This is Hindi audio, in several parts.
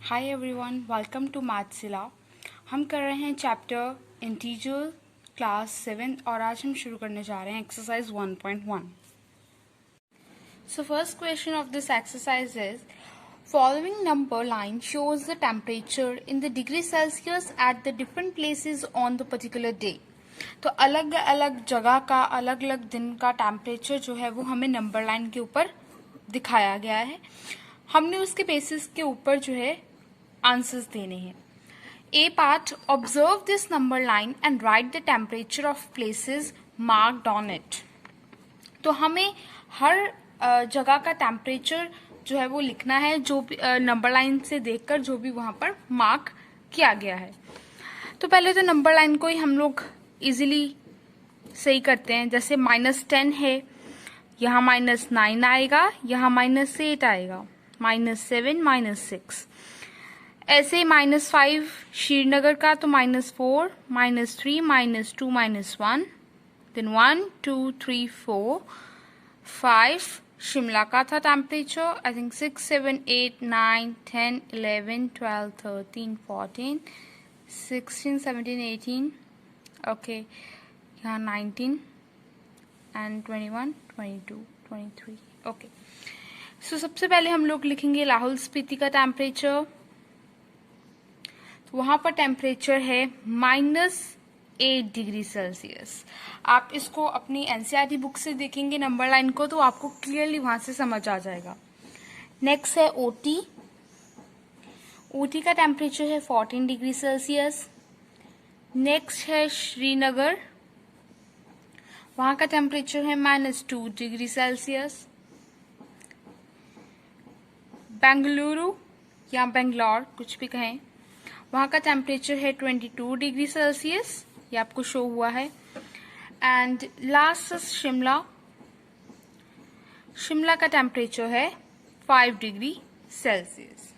हाय एवरीवन, वेलकम टू मैथ्सिला। हम कर रहे हैं चैप्टर इंटीजर क्लास 7 और आज हम शुरू करने जा रहे हैं exercise 1.1। So first question of this exercise is following number line shows the temperature in the degree Celsius at the different places on the particular day। तो अलग अलग जगह का अलग अलग दिन का टेम्परेचर जो है वो हमें नंबर लाइन के ऊपर दिखाया गया है। हमने उसके बेसिस के ऊपर जो है आंसर्स देने हैं। A part, observe this number line and write the temperature of places marked on it. तो हमें हर जगह का टेम्परेचर जो है वो लिखना है, जो भी नंबर लाइन से देखकर जो भी वहां पर मार्क किया गया है। तो पहले तो नंबर लाइन को ही हम लोग इजीली सही करते हैं। जैसे -10 है, यहाँ -9 आएगा, यहाँ -8 आएगा, -7 -6। ऐसे -5 श्रीनगर का तो -4 -3 -2 -1, देन 1 2 3 4 5 शिमला का था टेम्परेचर। आई थिंक 6 7 8 9 10 11 12 13 14 16 17 18, ओके, यहाँ 19 एंड 21 22 23, ओके। सो सबसे पहले हम लोग लिखेंगे लाहौल स्पीति का टेम्परेचर। तो वहां पर टेम्परेचर है -8 डिग्री सेल्सियस। आप इसको अपनी एनसीईआरटी बुक से देखेंगे नंबर लाइन को तो आपको क्लियरली वहां से समझ आ जाएगा। नेक्स्ट है ओटी। ओटी का टेम्परेचर है 14 डिग्री सेल्सियस। नेक्स्ट है श्रीनगर, वहां का टेम्परेचर है -2 डिग्री सेल्सियस। बेंगलुरु या बेंगलोर कुछ भी कहें, वहां का टेम्परेचर है 22 डिग्री सेल्सियस, ये आपको शो हुआ है। एंड लास्ट शिमला, शिमला का टेम्परेचर है 5 डिग्री सेल्सियस।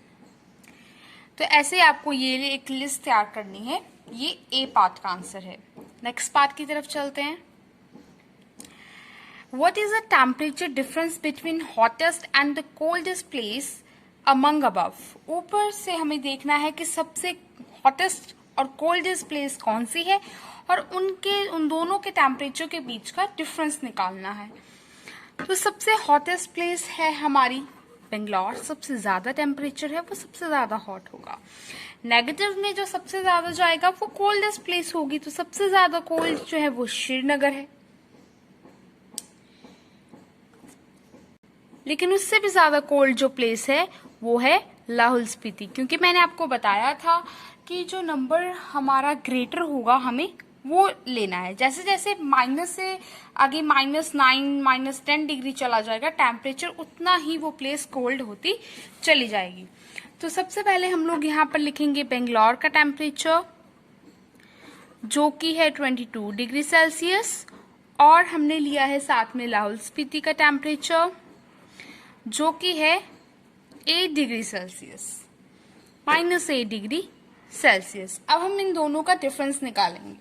तो ऐसे आपको ये एक लिस्ट तैयार करनी है। ये ए पार्ट का आंसर है। नेक्स्ट पार्ट की तरफ चलते हैं। What is the temperature difference between hottest and the coldest place among above? ऊपर से हमें देखना है कि सबसे हॉटेस्ट और कोल्डेस्ट प्लेस कौन सी है और उन दोनों के टेम्परेचर के बीच का डिफरेंस निकालना है। तो सबसे हॉटेस्ट प्लेस है हमारी बेंगलोर, सबसे ज्यादा टेम्परेचर है, वो सबसे ज्यादा हॉट होगा। नेगेटिव में जो सबसे ज्यादा जाएगा वो कोल्डेस्ट प्लेस होगी, तो सबसे ज्यादा कोल्ड जो है वो श्रीनगर है। लेकिन उससे भी ज्यादा कोल्ड जो प्लेस है वो है लाहौल स्पीति, क्योंकि मैंने आपको बताया था कि जो नंबर हमारा ग्रेटर होगा हमें वो लेना है। जैसे जैसे माइनस से आगे -9 -10 डिग्री चला जाएगा टेम्परेचर, उतना ही वो प्लेस कोल्ड होती चली जाएगी। तो सबसे पहले हम लोग यहाँ पर लिखेंगे बेंगलोर का टेम्परेचर जो कि है 22 डिग्री सेल्सियस, और हमने लिया है साथ में लाहौल स्पीति का टेम्परेचर जो कि है 8 डिग्री सेल्सियस, -8 डिग्री सेल्सियस। अब हम इन दोनों का डिफरेंस निकालेंगे।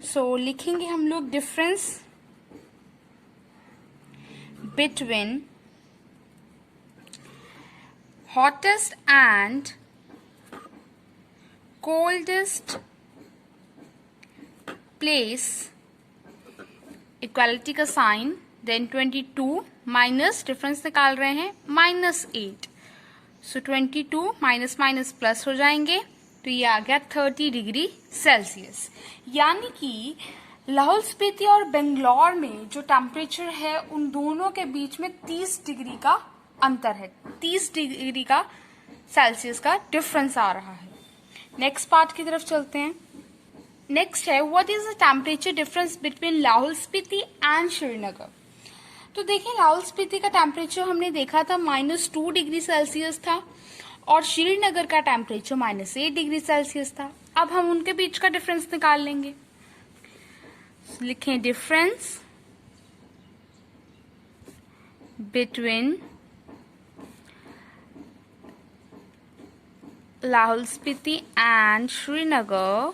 सो लिखेंगे हम लोग difference between hottest and coldest place, equality का साइन, देन 22 माइनस डिफरेंस निकाल रहे हैं -8। सो 22 माइनस माइनस प्लस हो जाएंगे, तो ये आ गया 30 डिग्री सेल्सियस। यानी कि लाहौल स्पीति और बेंगलोर में जो टेम्परेचर है उन दोनों के बीच में 30 डिग्री का अंतर है, 30 डिग्री का सेल्सियस का डिफरेंस आ रहा है। नेक्स्ट पार्ट की तरफ चलते हैं। नेक्स्ट है what is the temperature difference between Lahaul Spiti and Srinagar. तो देखिए लाहौल स्पीति का टेम्परेचर हमने देखा था -2 डिग्री सेल्सियस था और श्रीनगर का टेम्परेचर -8 डिग्री सेल्सियस था। अब हम उनके बीच का डिफरेंस निकाल लेंगे। लिखें difference between Lahaul Spiti and Srinagar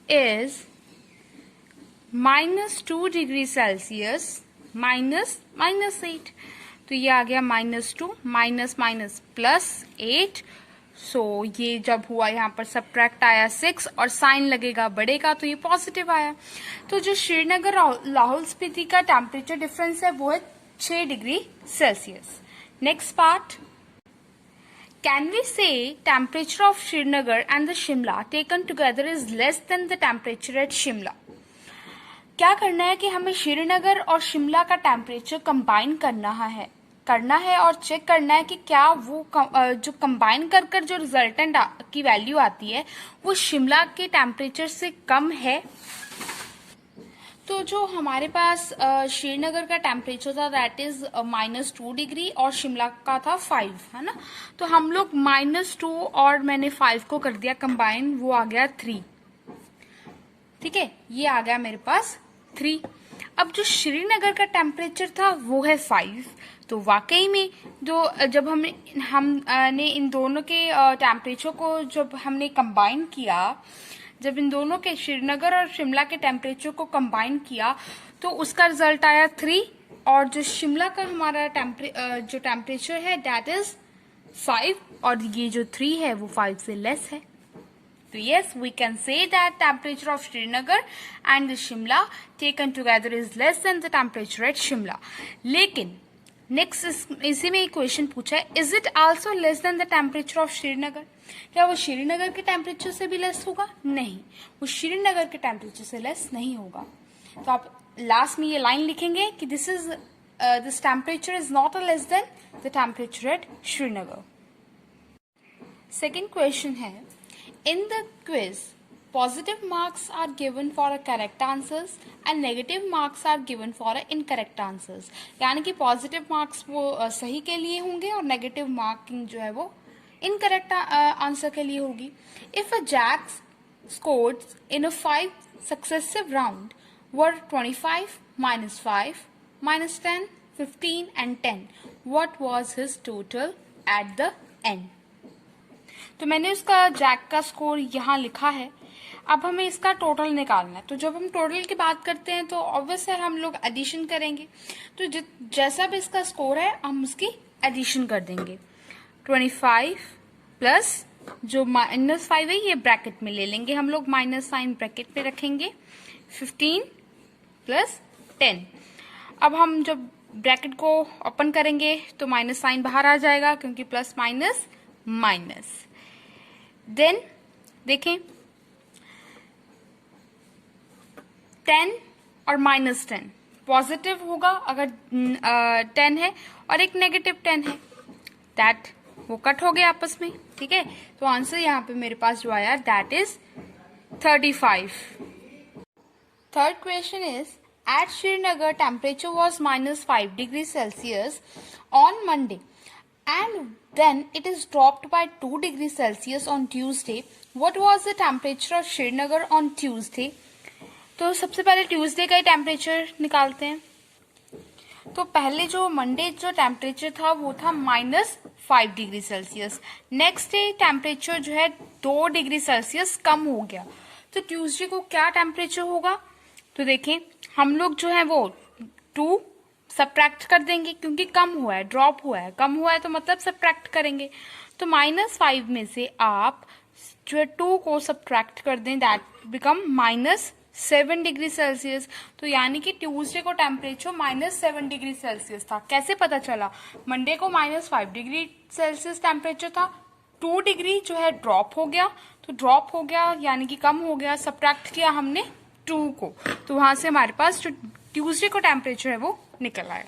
is -2 degree Celsius -8। तो तो ये आ गया -2 माइनस माइनस +8। सो ये जब हुआ यहाँ पर सब्ट्रैक्ट आया 6 और साइन लगेगा बड़े का, तो ये पॉजिटिव आया। तो जो श्रीनगर लाहौल स्पीति का टेम्परेचर डिफरेंस है वो है 6 degree Celsius. Next part, can we say temperature of Srinagar and the Shimla taken together is less than the temperature at Shimla? क्या करना है कि हमें श्रीनगर और शिमला का टेम्परेचर कंबाइन करना है और चेक करना है कि क्या वो जो कंबाइन कर कर जो रिजल्टेंट की वैल्यू आती है वो शिमला के टेम्परेचर से कम है। तो जो हमारे पास श्रीनगर का टेम्परेचर था दैट इज -2 डिग्री और शिमला का था 5, है ना। तो हम लोग -2 और मैंने 5 को कर दिया कंबाइन, वो आ गया 3। ठीक है, ये आ गया मेरे पास 3। अब जो श्रीनगर का टेम्परेचर था वो है 5। तो वाकई में जो जब हमने इन दोनों के टेम्परेचर को जब हमने कंबाइन किया, जब इन दोनों के श्रीनगर और शिमला के टेम्परेचर को कंबाइन किया तो उसका रिजल्ट आया 3। और जो शिमला का हमारा जो टेम्परेचर है दैट इज 5 और ये जो 3 है वो 5 से लेस है। तो yes, we can say that temperature of Srinagar and Shimla taken together is less than the temperature at Shimla. लेकिन नेक्स्ट इसी में एक क्वेश्चन पूछा है, is it also less than the temperature of Srinagar? क्या वो श्रीनगर के टेम्परेचर से भी लेस होगा? नहीं, वो श्रीनगर के टेम्परेचर से लेस नहीं होगा। तो आप लास्ट में ये लाइन लिखेंगे कि this temperature is not less than the temperature at Srinagar. Second question है, in the quiz positive marks are given for a correct answers and negative marks are given for a incorrect answers। यानी कि पॉजिटिव मार्क्स वो सही के लिए होंगे और नेगेटिव मार्किंग जो है वो इनकरेक्ट आंसर के लिए होगी। If a Jack scored in a 5 successive round were 25 -5 -10 15 and 10, what was his total at the end? तो मैंने उसका जैक का स्कोर यहाँ लिखा है। अब हमें इसका टोटल निकालना है। तो जब हम टोटल की बात करते हैं तो ऑब्वियस है हम लोग एडिशन करेंगे। तो जैसा भी इसका स्कोर है हम उसकी एडिशन कर देंगे। 25 प्लस जो -5 है ये ब्रैकेट में ले लेंगे हम लोग, माइनस साइन ब्रैकेट में रखेंगे। 15 प्लस 10। अब हम जब ब्रैकेट को ओपन करेंगे तो माइनस साइन बाहर आ जाएगा क्योंकि प्लस माइनस माइनस। देन देखें 10 और -10 पॉजिटिव होगा अगर 10 है और एक नेगेटिव 10 है, दैट वो कट हो गए आपस में। ठीक है, तो आंसर यहाँ पे मेरे पास जो आया that is 35। Third question is, at Srinagar temperature was -5 degree Celsius on Monday and then it is dropped by 2 degrees Celsius on Tuesday. What was the temperature of Srinagar on Tuesday? तो सबसे पहले ट्यूसडे का ही टेम्परेचर निकालते हैं। तो पहले जो मंडे जो टेम्परेचर था वो था -5 degree Celsius. Next day temperature जो है 2 डिग्री सेल्सियस कम हो गया। तो ट्यूसडे को क्या टेम्परेचर होगा? तो देखें हम लोग जो है वो 2 सब्ट्रैक्ट कर देंगे क्योंकि कम हुआ है, ड्रॉप हुआ है, कम हुआ है तो मतलब सब्ट्रैक्ट करेंगे। तो -5 में से आप जो है 2 को सब्ट्रैक्ट कर दें, दैट बिकम -7 डिग्री सेल्सियस। तो यानी कि ट्यूसडे को टेम्परेचर -7 डिग्री सेल्सियस था। कैसे पता चला? मंडे को -5 डिग्री सेल्सियस टेम्परेचर था, 2 डिग्री जो है ड्रॉप हो गया। तो ड्रॉप हो गया यानी कि कम हो गया, सब्ट्रैक्ट किया हमने 2 को, तो वहां से हमारे पास जो ट्यूसडे को टेम्परेचर है वो निकल आया।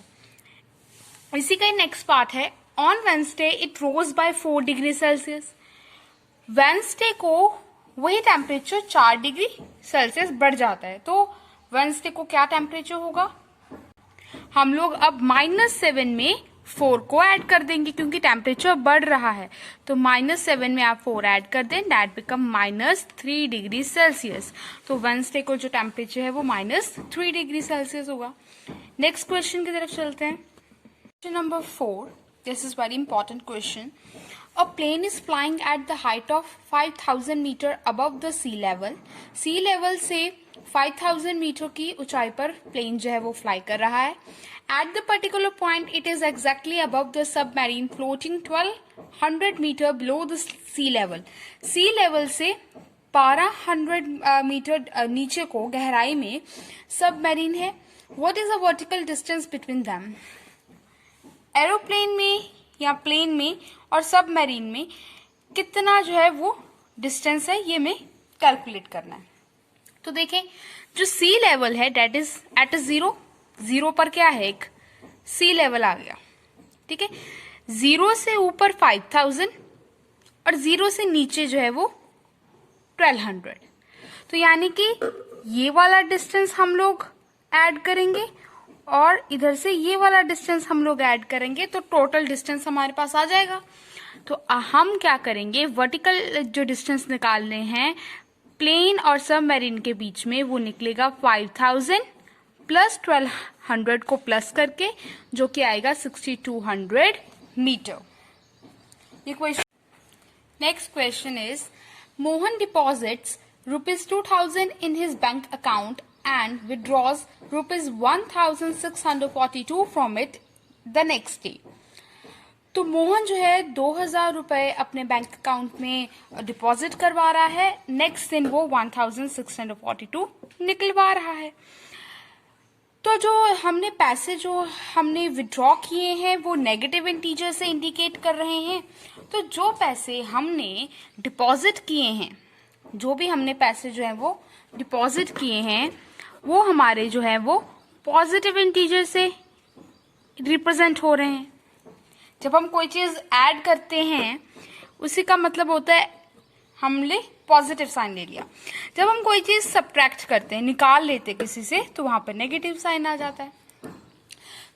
इसी का नेक्स्ट पार्ट है, on Wednesday it rose by 4 degree Celsius. Wednesday को वही टेम्परेचर 4 डिग्री सेल्सियस बढ़ जाता है। तो वेंसडे को क्या टेम्परेचर होगा? हम लोग अब -7 में 4 को ऐड कर देंगे क्योंकि टेम्परेचर बढ़ रहा है। तो -7 में आप 4 ऐड कर दें, दैट बिकम -3 डिग्री सेल्सियस। तो वेंसडे को जो टेम्परेचर है वो -3 डिग्री सेल्सियस होगा। नेक्स्ट क्वेश्चन की तरफ चलते हैं। Question number 4, this is very important question. A plane is flying at the height of 5000 meter above the sea level. Sea level से 5000 मीटर की ऊंचाई पर प्लेन जो है वो फ्लाई कर रहा है। At the particular point it is exactly above the submarine floating 1200 metre below the sea level. Sea level से 1200 मीटर नीचे को गहराई में सबमरीन है। What is the vertical distance between them? Aeroplane में या प्लेन में और सबमरीन में कितना जो है वो डिस्टेंस है, ये हमें कैलकुलेट करना है। तो देखें, जो सी लेवल है that is at zero, zero पर क्या है, एक सी लेवल आ गया, ठीक है। जीरो से ऊपर 5000 और जीरो से नीचे जो है वो 1200। तो यानी कि ये वाला डिस्टेंस हम लोग ऐड करेंगे और इधर से ये वाला डिस्टेंस हम लोग ऐड करेंगे, तो टोटल डिस्टेंस हमारे पास आ जाएगा। तो हम क्या करेंगे, वर्टिकल जो डिस्टेंस निकालने हैं प्लेन और सबमरीन के बीच में, वो निकलेगा 5000 प्लस 1200 को प्लस करके, जो कि आएगा 6200 मीटर। ये question. Next question is, Mohan deposits ₹2000 in his bank account and withdraws ₹1642 from it the next day. तो मोहन जो है 2000 रुपए अपने बैंक अकाउंट में डिपॉजिट करवा रहा है, नेक्स्ट दिन वो 1642 निकलवा रहा है। तो जो हमने पैसे जो हमने विड्रॉ किए हैं वो नेगेटिव इंटीजर से इंडिकेट कर रहे हैं। तो जो पैसे हमने डिपॉजिट किए हैं, जो भी हमने पैसे जो है वो डिपॉजिट किए हैं, वो हमारे जो है वो पॉजिटिव इंटीजर से रिप्रेजेंट हो रहे हैं। जब हम कोई चीज ऐड करते हैं उसी का मतलब होता है हमने पॉजिटिव साइन ले लिया। जब हम कोई चीज सब्ट्रैक्ट करते हैं, निकाल लेते हैं किसी से, तो वहां पर नेगेटिव साइन आ जाता है।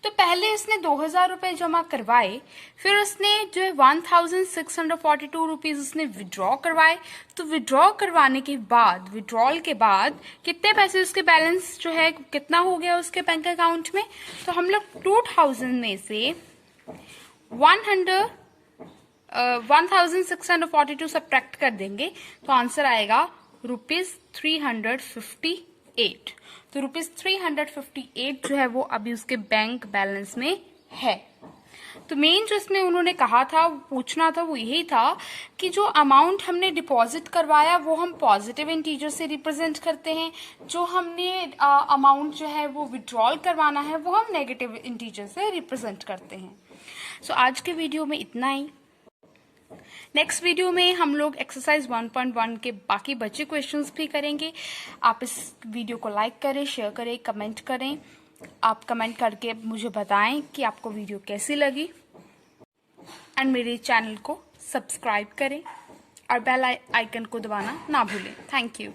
तो पहले उसने 2000 रुपए जमा करवाए, फिर उसने जो है 1642 रुपीज उसने विड्रॉ करवाए। तो विड्रॉ करवाने के बाद, विड्रॉल के बाद कितने पैसे उसके बैलेंस जो है कितना हो गया उसके बैंक अकाउंट में? तो हम लोग 2000 में से 1642 सब्ट्रैक्ट कर देंगे, तो आंसर आएगा ₹358। तो ₹358 जो है वो अभी उसके बैंक बैलेंस में है। तो मेन जो इसमें उन्होंने कहा था, पूछना था, वो यही था कि जो अमाउंट हमने डिपॉजिट करवाया वो हम पॉजिटिव इंटीजर से रिप्रेजेंट करते हैं, जो हमने अमाउंट जो है वो विड्रॉल करवाना है वो हम नेगेटिव इंटीजर से रिप्रेजेंट करते हैं। सो आज के वीडियो में इतना ही। नेक्स्ट वीडियो में हम लोग एक्सरसाइज 1.1 के बाकी बचे क्वेश्चंस भी करेंगे। आप इस वीडियो को लाइक करें, शेयर करें, कमेंट करें। आप कमेंट करके मुझे बताएं कि आपको वीडियो कैसी लगी, एंड मेरे चैनल को सब्सक्राइब करें और बेल आइकन को दबाना ना भूलें। Thank you.